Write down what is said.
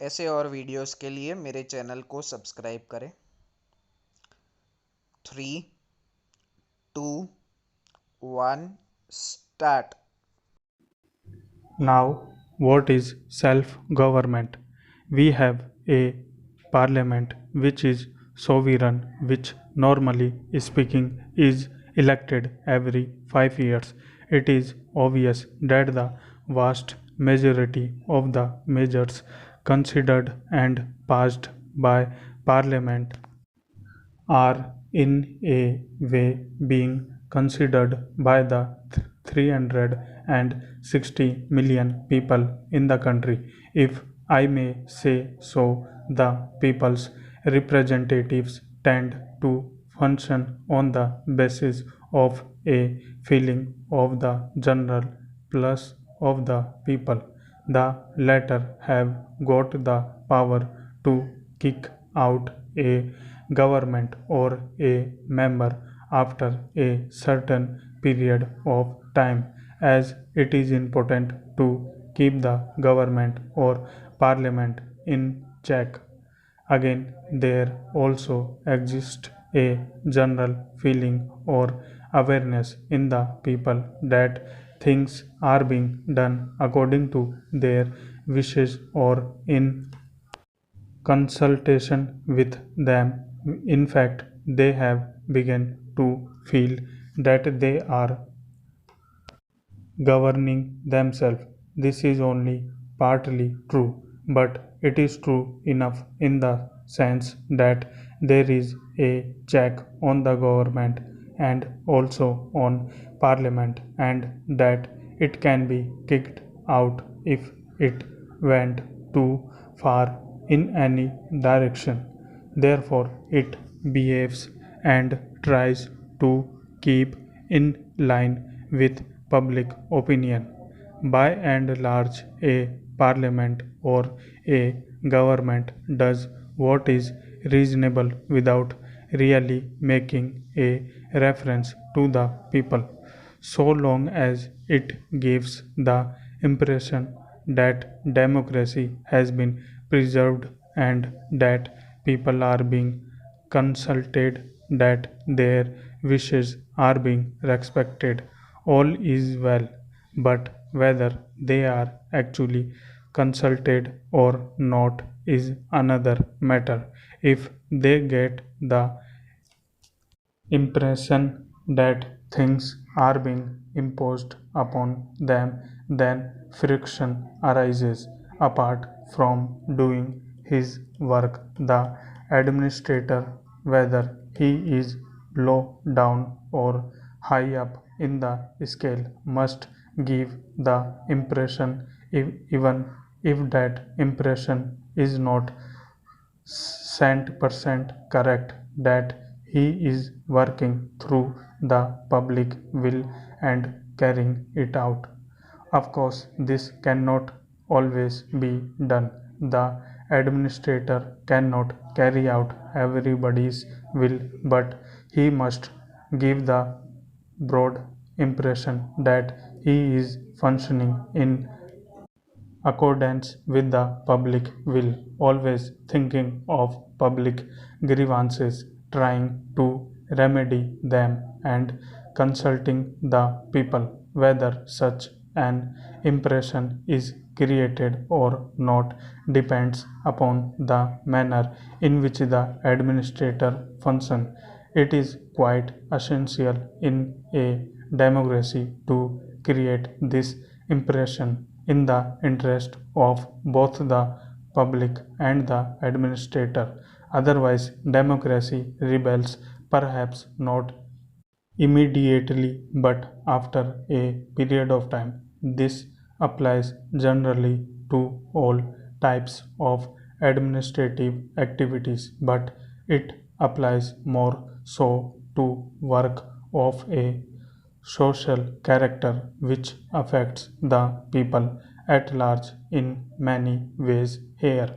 ऐसे और वीडियोस के लिए मेरे चैनल को सब्सक्राइब करें। 3, 2, 1 start. Now, what is self government? We have a parliament which is sovereign, which normally speaking is elected every 5 years. It is obvious that the vast majority of the measures considered and passed by parliament are in a way being considered by the 360 million people in the country. If I may say so, the people's representatives tend to function on the basis of a feeling of the general plus of the people. The latter have got the power to kick out a government or a member after a certain period of time, as it is important to keep the government or parliament in check. Again, there also exists a general feeling or awareness in the people that things are being done according to their wishes or in consultation with them. In fact, they have begun to feel that they are governing themselves. This is only partly true, but it is true enough in the sense that there is a check on the government and also on parliament, and that it can be kicked out if it went too far in any direction. Therefore, it behaves and tries to keep in line with public opinion. By and large, a parliament or a government does what is reasonable without really making a reference to the people, so long as it gives the impression that democracy has been preserved and that people are being consulted, that their wishes are being respected. All is well, but whether they are actually consulted or not is another matter. If they get the impression that things are being imposed upon them, then friction arises. Apart from doing his work, the administrator, whether he is low down or high up in the scale, must give the impression, even if that impression is not 100% correct, that he is working through the public will and carrying it out. Of course, this cannot always be done. The administrator cannot carry out everybody's will, but he must give the broad impression that he is functioning in accordance with the public will, always thinking of public grievances, trying to remedy them, and consulting the people. Whether such an impression is created or not depends upon the manner in which the administrator functions. It is quite essential in a democracy to create this impression in the interest of both the public and the administrator. Otherwise, democracy rebels, perhaps not immediately but after a period of time. This applies generally to all types of administrative activities, but it applies more so to work of a social character which affects the people at large in many ways here.